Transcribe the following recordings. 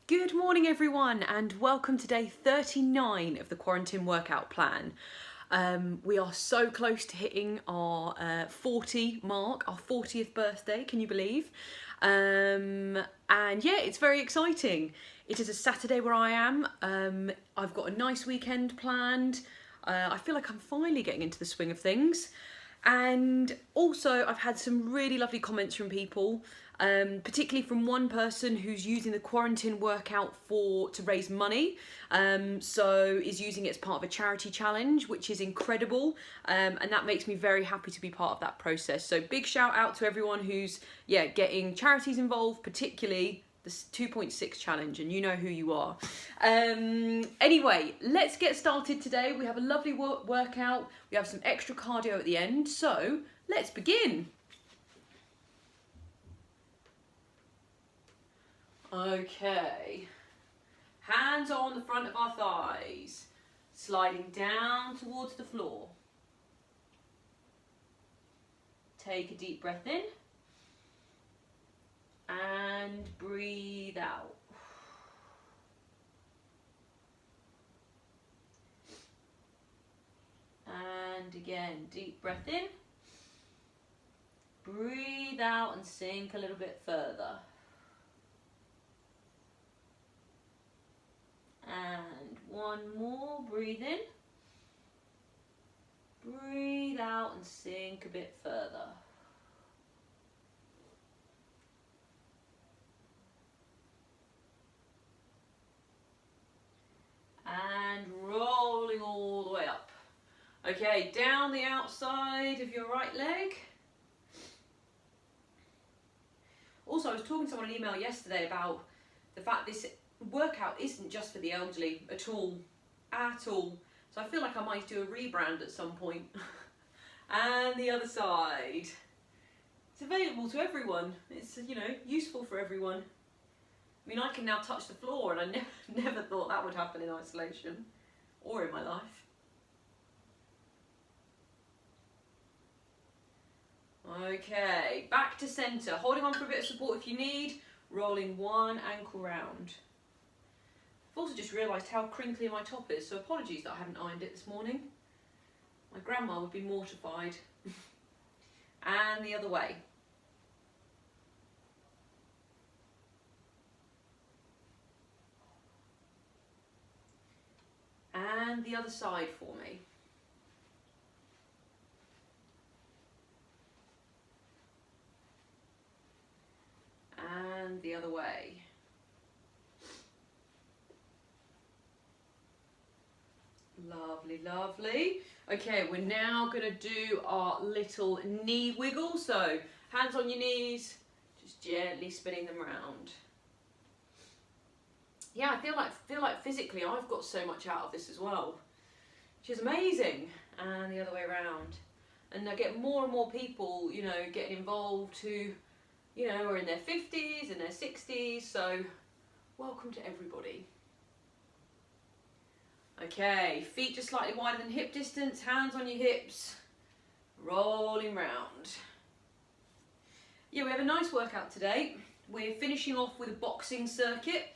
Good morning everyone and welcome to day 39 of the Quaran-Tin workout plan. We are so close to hitting our 40 mark, our 40th birthday, can you believe? And yeah, it's very exciting. It is a Saturday where I am. I've got a nice weekend planned. I feel like I'm finally getting into the swing of things. And also I've had some really lovely comments from people, particularly from one person who's using the Quaran-Tin workout to raise money, so is using it as part of a charity challenge, which is incredible, and that makes me very happy to be part of that process. So big shout out to everyone who's getting charities involved, particularly the 2.6 challenge, and you know who you are. Anyway, let's get started today. We have a lovely workout. We have some extra cardio at the end, so let's begin. Okay, hands on the front of our thighs, sliding down towards the floor. Take a deep breath in and breathe out. And again, deep breath in, breathe out and sink a little bit further. And one more, breathe in, breathe out and sink a bit further. And rolling all the way up. Okay, down the outside of your right leg. Also, I was talking to someone in an email yesterday about the fact this workout isn't just for the elderly at all. So I feel like I might do a rebrand at some point. And the other side. It's available to everyone. It's, you know, useful for everyone. I mean, I can now touch the floor, and I never thought that would happen in isolation or in my life. Okay, back to centre. Holding on for a bit of support if you need. Rolling one ankle round. I've also just realised how crinkly my top is, so apologies that I haven't ironed it this morning. My grandma would be mortified. And the other way. And the other side for me. And the other way. Lovely, lovely. Okay, we're now going to do our little knee wiggle. So hands on your knees, just gently spinning them around. Yeah, I feel like physically I've got so much out of this as well, which is amazing. And the other way around. And I get more and more people, you know, getting involved who, you know, are in their 50s and their 60s. So welcome to everybody. Okay, feet just slightly wider than hip distance, hands on your hips, rolling round. Yeah, we have a nice workout today. We're finishing off with a boxing circuit.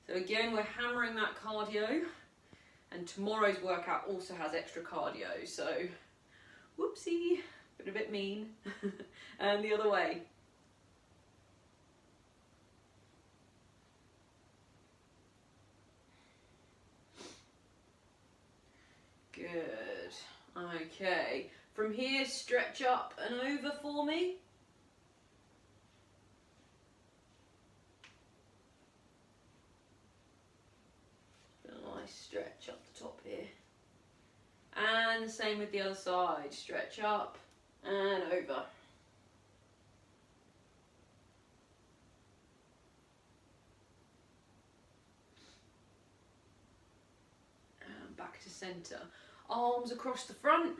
So again, we're hammering that cardio. And tomorrow's workout also has extra cardio. So, whoopsie, been a bit mean. And the other way. Good. Okay. From here, stretch up and over for me. A nice stretch up the top here. And the same with the other side. Stretch up and over. And back to centre. Arms across the front.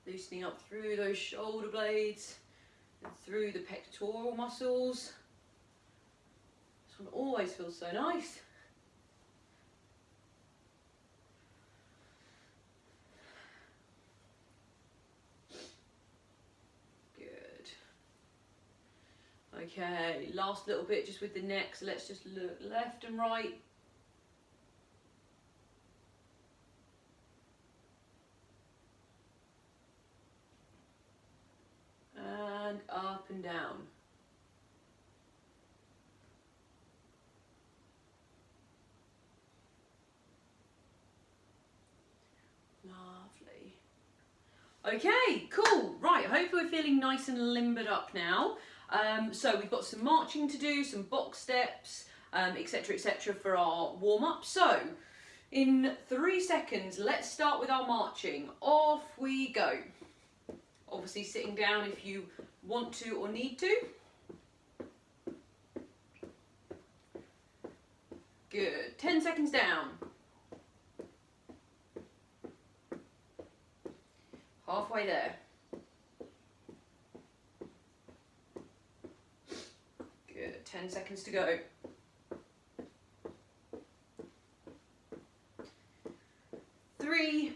Loosening up through those shoulder blades and through the pectoral muscles. This one always feels so nice. Okay, last little bit just with the neck, so let's just look left and right. And up and down. Lovely. Okay, cool. Right, hopefully we're feeling nice and limbered up now. So we've got some marching to do, some box steps, etc. for our warm-up. So in 3 seconds, let's start with our marching. Off we go. Obviously sitting down if you want to or need to. Good. 10 seconds down. Halfway there. Good. 10 seconds to go. 3,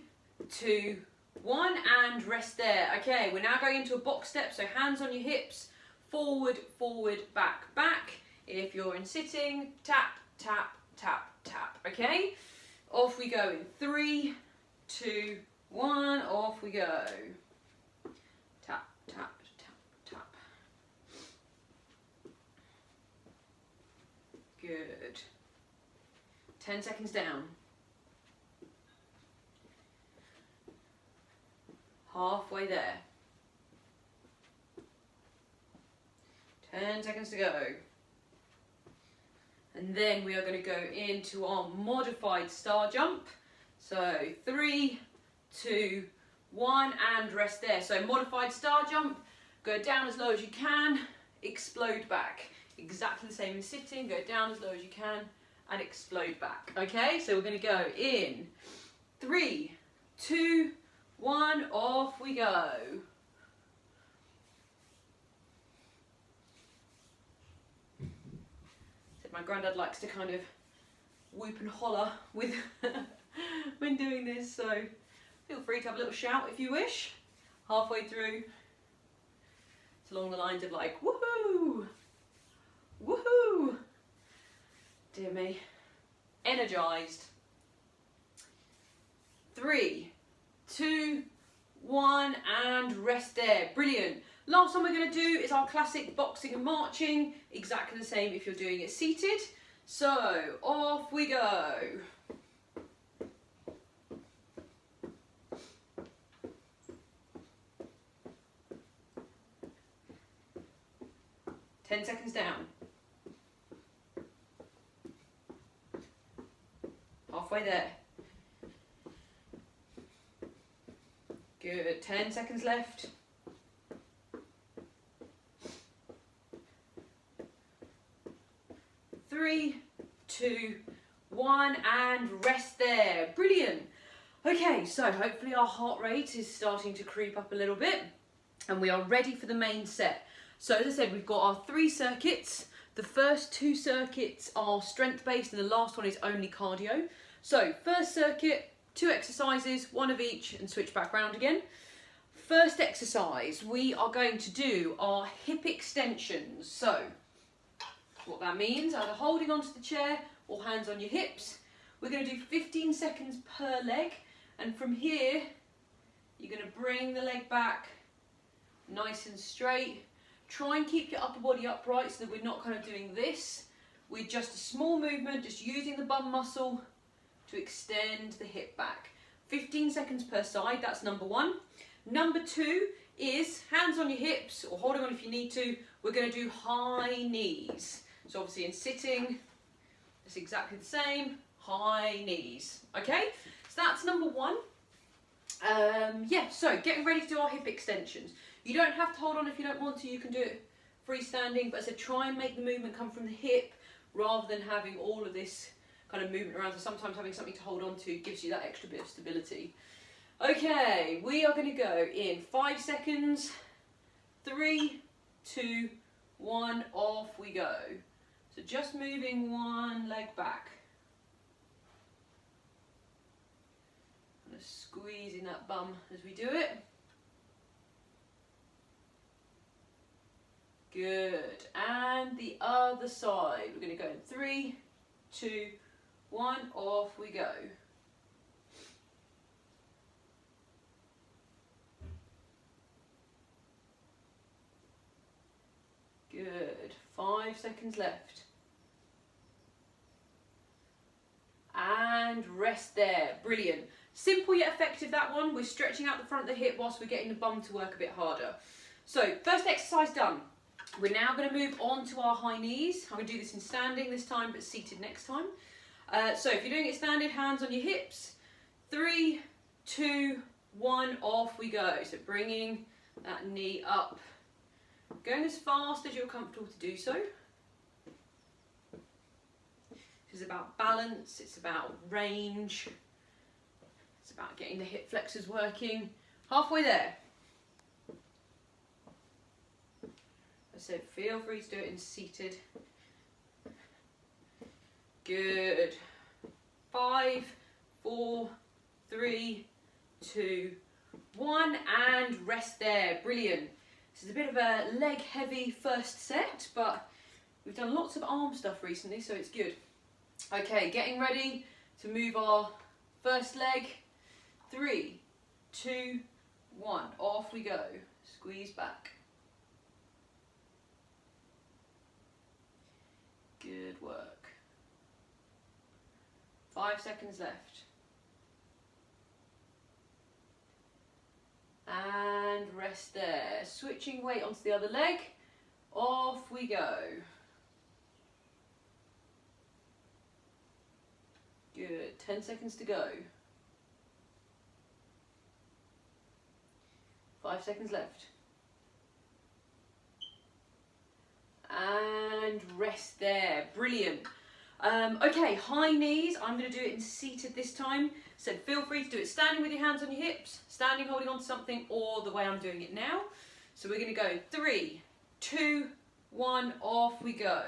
2, 1, and rest there. Okay, we're now going into a box step, so hands on your hips, forward, forward, back, back. If you're in sitting, tap, tap, tap, tap. Okay, off we go in 3, 2, 1, off we go. Tap, tap, tap, tap. Good. 10 seconds down. Halfway there. 10 seconds to go. And then we are going to go into our modified star jump. So 3, 2, 1, and rest there. So modified star jump, go down as low as you can, explode back. Exactly the same as sitting, go down as low as you can and explode back. Okay, so we're going to go in 3, 2, 1, off we go. My granddad likes to kind of whoop and holler with when doing this, so feel free to have a little shout if you wish. Halfway through, it's along the lines of like, woohoo, woohoo. Dear me, energized. 3, 2, 1, and rest there. Brilliant. Last one we're going to do is our classic boxing and marching. Exactly the same if you're doing it seated. So off we go. Ten seconds down. Halfway there. Good. 10 seconds left. 3, 2, 1, and rest there. Brilliant. Okay, so hopefully our heart rate is starting to creep up a little bit and we are ready for the main set. So as I said, we've got our 3 circuits. The first 2 circuits are strength based and the last one is only cardio. So first circuit, 2 exercises, 1 of each, and switch back round again. First exercise, we are going to do our hip extensions. So what that means, either holding onto the chair or hands on your hips. We're going to do 15 seconds per leg, and from here you're going to bring the leg back nice and straight. Try and keep your upper body upright so that we're not kind of doing this. With just a small movement, just using the bum muscle to extend the hip back. 15 seconds per side, that's number 1. Number 2 is hands on your hips, or holding on if you need to. We're going to do high knees. So obviously in sitting, it's exactly the same, high knees. Okay, so that's number 1. Yeah, so getting ready to do our hip extensions. You don't have to hold on if you don't want to, you can do it freestanding, but as I said, try and make the movement come from the hip rather than having all of this kind of movement around. So sometimes having something to hold on to gives you that extra bit of stability. Okay, we are going to go in 5 seconds. 3, 2, 1, off we go. So just moving one leg back. Kind of squeezing that bum as we do it. Good. And the other side. We're going to go in 3, 2, 1, off we go. Good. 5 seconds left. And rest there. Brilliant. Simple yet effective, that one. We're stretching out the front of the hip whilst we're getting the bum to work a bit harder. So, first exercise done. We're now going to move on to our high knees. I'm going to do this in standing this time, but seated next time. So if you're doing it standing, hands on your hips. 3, 2, 1, off we go. So bringing that knee up. Going as fast as you're comfortable to do so. This is about balance, it's about range. It's about getting the hip flexors working. Halfway there. I said feel free to do it in seated. Good. 5, 4, 3, 2, 1, and rest there. Brilliant. This is a bit of a leg heavy first set, but we've done lots of arm stuff recently, so it's good. Okay, getting ready to move our first leg. 3, 2, 1, off we go. Squeeze back. Good work. 5 seconds left. And rest there. Switching weight onto the other leg. Off we go. Good. 10 seconds to go. 5 seconds left. And rest there. Brilliant. Okay, high knees. I'm going to do it in seated this time. So feel free to do it standing with your hands on your hips, standing holding on to something, or the way I'm doing it now. So we're going to go 3, 2, 1, off we go.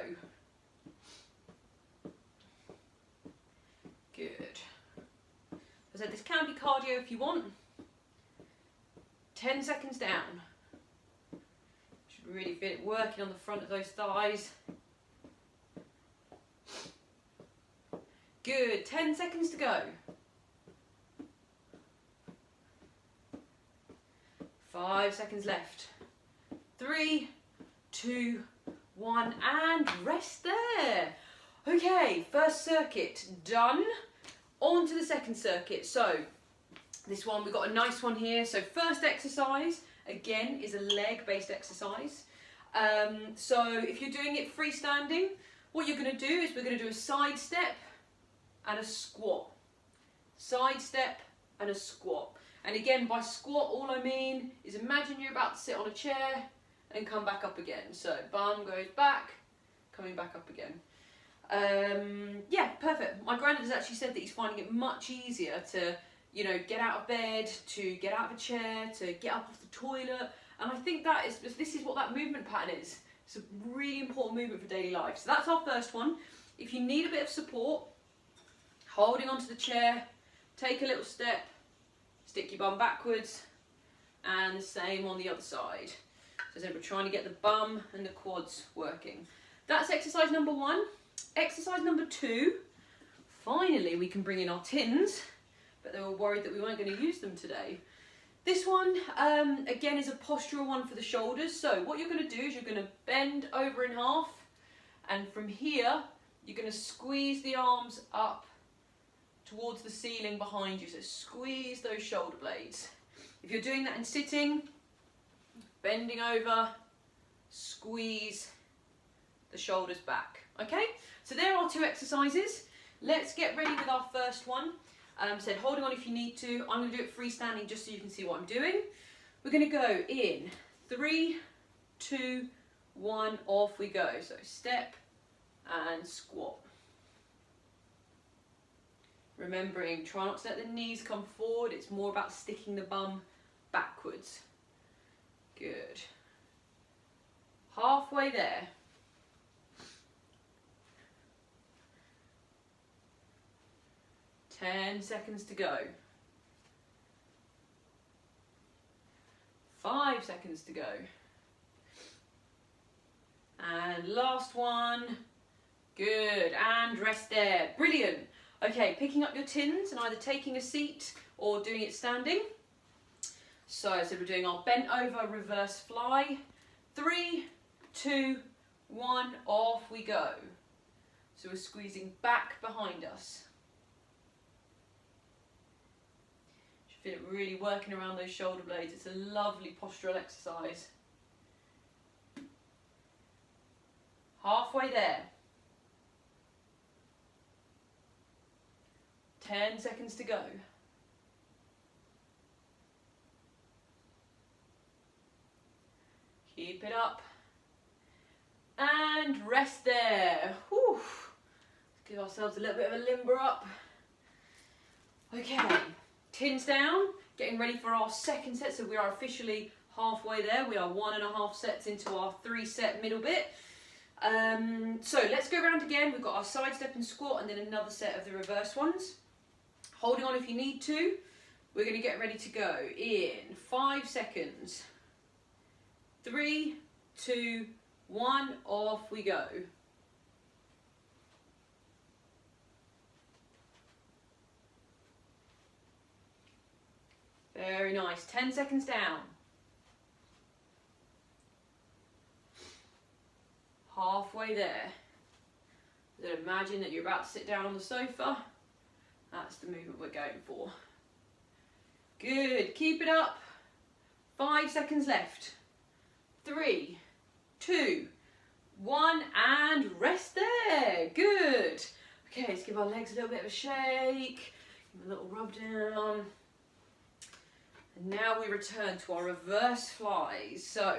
Good. As I said, this can be cardio if you want. 10 seconds down. Should really feel it working on the front of those thighs. Good. 10 seconds to go. 5 seconds left. 3, 2, 1, and rest there. Okay, first circuit done. On to the second circuit. So this one, we've got a nice one here. So first exercise, again, is a leg-based exercise. So if you're doing it freestanding, what you're going to do is we're going to do a side step and a squat. Side step and a squat. And again, by squat, all I mean is imagine you're about to sit on a chair and come back up again. So bum goes back, coming back up again. Yeah, perfect. My granddad has actually said that he's finding it much easier to, you know, get out of bed, to get out of a chair, to get up off the toilet. And I think that is, this is what that movement pattern is. It's a really important movement for daily life. So that's our first one. If you need a bit of support, holding onto the chair, take a little step, stick your bum backwards, and the same on the other side. So as I said, we're trying to get the bum and the quads working. That's exercise number 1. Exercise number 2, finally we can bring in our tins, but they were worried that we weren't going to use them today. This one, again, is a postural one for the shoulders. So what you're going to do is you're going to bend over in half, and from here, you're going to squeeze the arms up towards the ceiling behind you. So squeeze those shoulder blades. If you're doing that in sitting, bending over, squeeze the shoulders back. Okay, so there are 2 exercises. Let's get ready with our first one. Said holding on if you need to. I'm going to do it freestanding just so you can see what I'm doing. We're going to go in 3, 2, 1, off we go. So step and squat. Remembering, try not to let the knees come forward. It's more about sticking the bum backwards. Good. Halfway there. Ten seconds to go. 5 seconds to go. And last one. Good, and rest there. Brilliant. Okay, picking up your tins and either taking a seat or doing it standing. So we're doing our bent over reverse fly. 3, 2, 1, off we go. So we're squeezing back behind us. Should feel it really working around those shoulder blades. It's a lovely postural exercise. Halfway there. 10 seconds to go. Keep it up. And rest there. Whew. Let's give ourselves a little bit of a limber up. Okay, tins down, getting ready for our second set. So we are officially halfway there. We are 1.5 sets into our 3-set middle bit. So let's go around again. We've got our sidestep and squat and then another set of the reverse ones. Holding on if you need to. We're going to get ready to go in 5 seconds. 3, 2, 1, off we go. Very nice. 10 seconds down. Halfway there. Then imagine that you're about to sit down on the sofa. That's the movement we're going for. Good. Keep it up. 5 seconds left. 3, 2, 1, and rest there. Good. Okay, let's give our legs a little bit of a shake. Give them a little rub down. And now we return to our reverse flies. So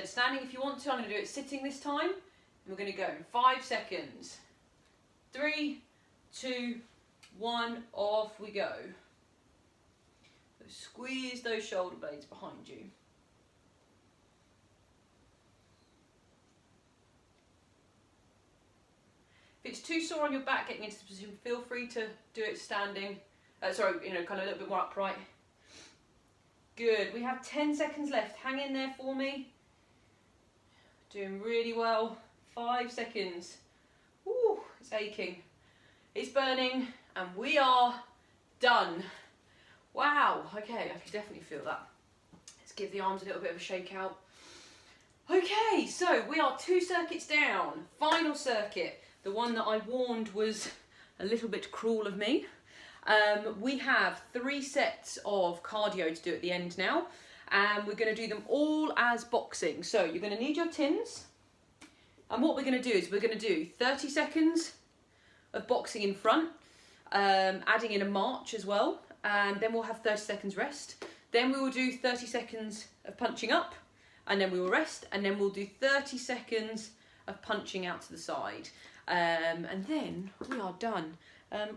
standing if you want to. I'm going to do it sitting this time. And we're going to go in 5 seconds. 3, 2, 1, off we go. So squeeze those shoulder blades behind you. If it's too sore on your back getting into the position, feel free to do it standing. Kind of a little bit more upright. Good. We have 10 seconds left. Hang in there for me. Doing really well. 5 seconds. Ooh, it's aching. It's burning, and we are done. Wow. Okay, I can definitely feel that. Let's give the arms a little bit of a shake out. Okay, so we are 2 circuits down. Final circuit. The one that I warned was a little bit cruel of me. We have 3 sets of cardio to do at the end now, and we're going to do them all as boxing. So you're going to need your tins, and what we're going to do is we're going to do 30 seconds of boxing in front, adding in a march as well, and then we'll have 30 seconds rest. Then we will do 30 seconds of punching up, and then we will rest, and then we'll do 30 seconds of punching out to the side. And then we are done.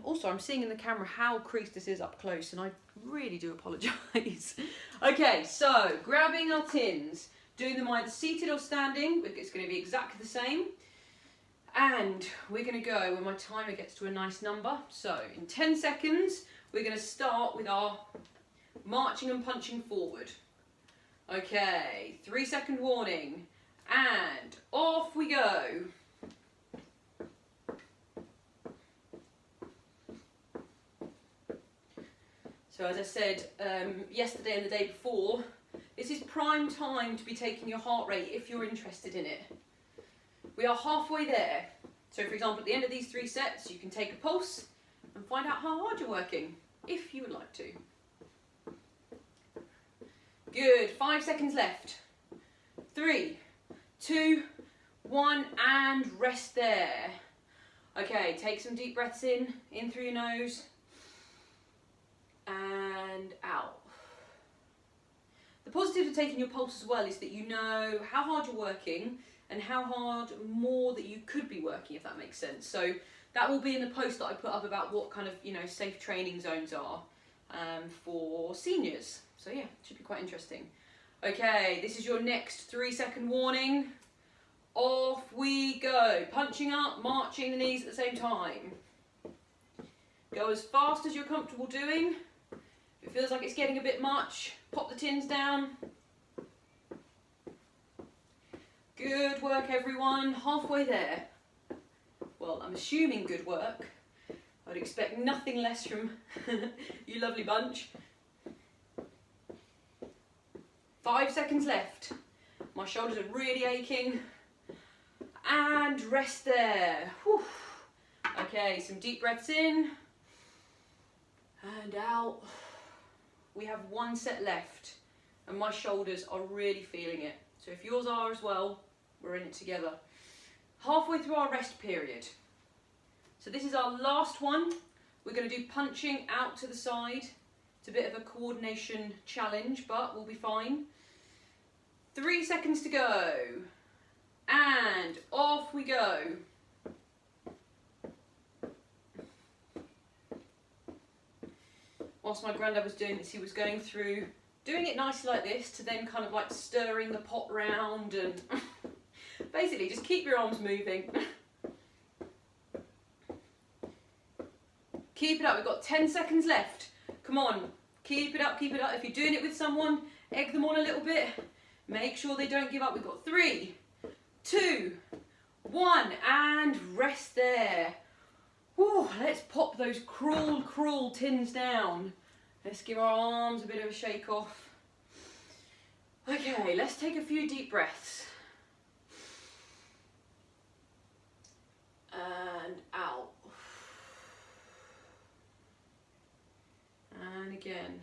Also, I'm seeing in the camera how creased this is up close, and I really do apologise. Okay, so grabbing our tins, doing them either seated or standing. It's going to be exactly the same. And we're going to go when my timer gets to a nice number. So in 10 seconds, we're going to start with our marching and punching forward. Okay, 3-second warning, and off we go. So as I said yesterday and the day before, this is prime time to be taking your heart rate if you're interested in it. We are halfway there. So for example, at the end of these 3 sets, you can take a pulse and find out how hard you're working, if you would like to. Good, 5 seconds left. 3, 2, 1, and rest there. Okay, take some deep breaths in through your nose, and out. The positive of taking your pulse as well is that you know how hard you're working and how hard more that you could be working, if that makes sense. So that will be in the post that I put up about what kind of safe training zones are for seniors. So yeah, it should be quite interesting. Okay, this is your next 3-second warning. Off we go. Punching up, marching the knees at the same time. Go as fast as you're comfortable doing. If it feels like it's getting a bit much, pop the tins down. Good work, everyone. Halfway there. Well, I'm assuming good work. I'd expect nothing less from you lovely bunch. 5 seconds left. My shoulders are really aching. And rest there. Whew. Okay, some deep breaths in and out. We have 1 set left and my shoulders are really feeling it. So if yours are as well, we're in it together. Halfway through our rest period. So this is our last one. We're going to do punching out to the side. It's a bit of a coordination challenge, but we'll be fine. 3 seconds to go. And off we go. Whilst my granddad was doing this, he was going through doing it nicely like this to then kind of like stirring the pot round and basically just keep your arms moving. Keep it up, we've got 10 seconds left. Come on, keep it up, keep it up. If you're doing it with someone, egg them on a little bit. Make sure they don't give up. We've got 3, 2, 1, and rest there. Whew, let's pop those cruel tins down. Let's give our arms a bit of a shake off. Okay, let's take a few deep breaths. And out. And again.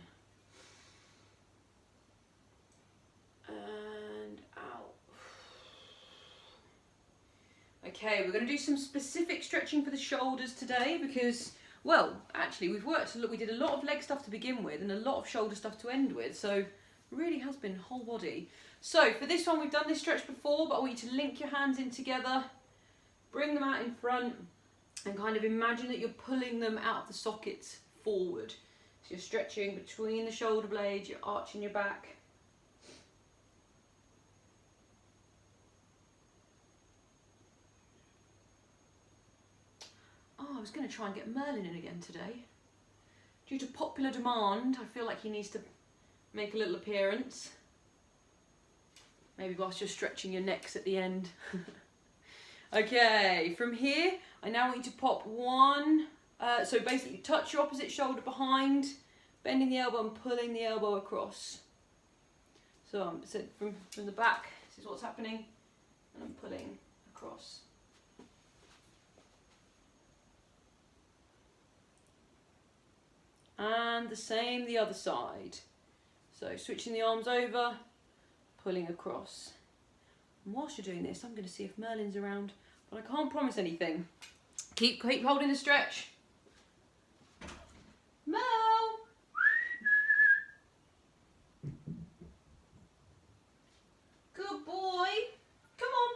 And out. Okay, we're going to do some specific stretching for the shoulders today because, well, actually we did a lot of leg stuff to begin with and a lot of shoulder stuff to end with, so it really has been whole body. So for this one, we've done this stretch before, but I want you to link your hands in together, bring them out in front, and kind of imagine that you're pulling them out of the sockets forward. So you're stretching between the shoulder blades, you're arching your back. Oh, I was going to try and get Merlin in again today. Due to popular demand, I feel like he needs to make a little appearance. Maybe whilst you're stretching your necks at the end. Okay, from here, I now want you to pop one. So basically touch your opposite shoulder behind, bending the elbow and pulling the elbow across. So from the back, this is what's happening, and I'm pulling across. And the same the other side. So switching the arms over, pulling across. And whilst you're doing this, I'm going to see if Merlin's around, but I can't promise anything. Keep holding the stretch. Merl! Good boy. Come on.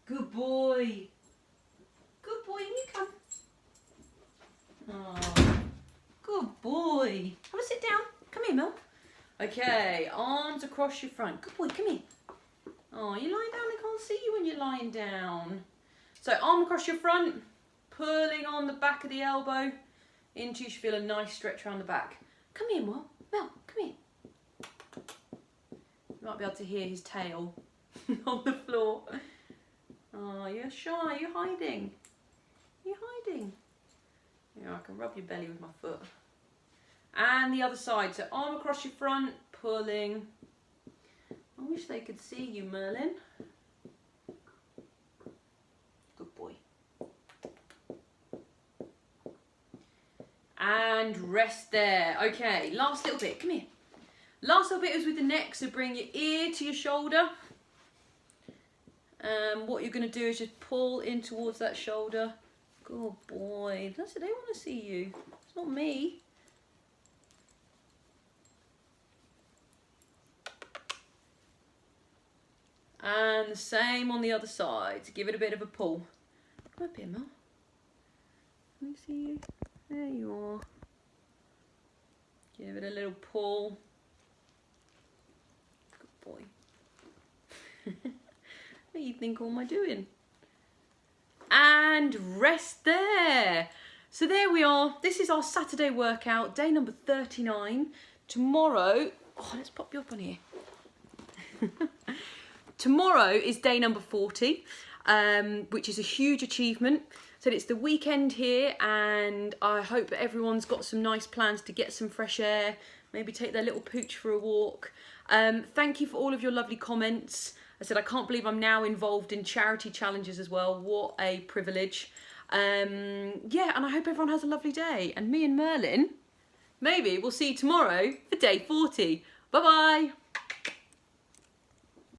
Good boy. Good boy, you come. Oh, good boy. Have a sit down. Come here, Mel. Okay, arms across your front. Good boy, come here. Oh, you're lying down. I can't see you when you're lying down. So arm across your front, pulling on the back of the elbow into you should feel a nice stretch around the back. Come here, Mel. Mel, come here. You might be able to hear his tail on the floor. Oh, you're shy. You're hiding. You're hiding. Yeah, I can rub your belly with my foot. And the other side. So arm across your front, pulling. I wish they could see you, Merlin. Good boy. And rest there. Okay, last little bit. Come here. Last little bit is with the neck. So bring your ear to your shoulder. What you're going to do is just pull in towards that shoulder. Good boy. That's it. They want to see you. It's not me. And the same on the other side. Give it a bit of a pull. Come up here, Mel. Let me see you. There you are. Give it a little pull. Good boy. What do you think all am I doing? And rest there. So there we are. This is our Saturday workout, day number 39. Tomorrow, oh, let's pop you up on here. Tomorrow is day number 40, which is a huge achievement. So it's the weekend here, and I hope that everyone's got some nice plans to get some fresh air, maybe take their little pooch for a walk. Thank you for all of your lovely comments. I said, I can't believe I'm now involved in charity challenges as well. What a privilege. Yeah, and I hope everyone has a lovely day. And me and Merlin, maybe we'll see you tomorrow for day 40. Bye-bye.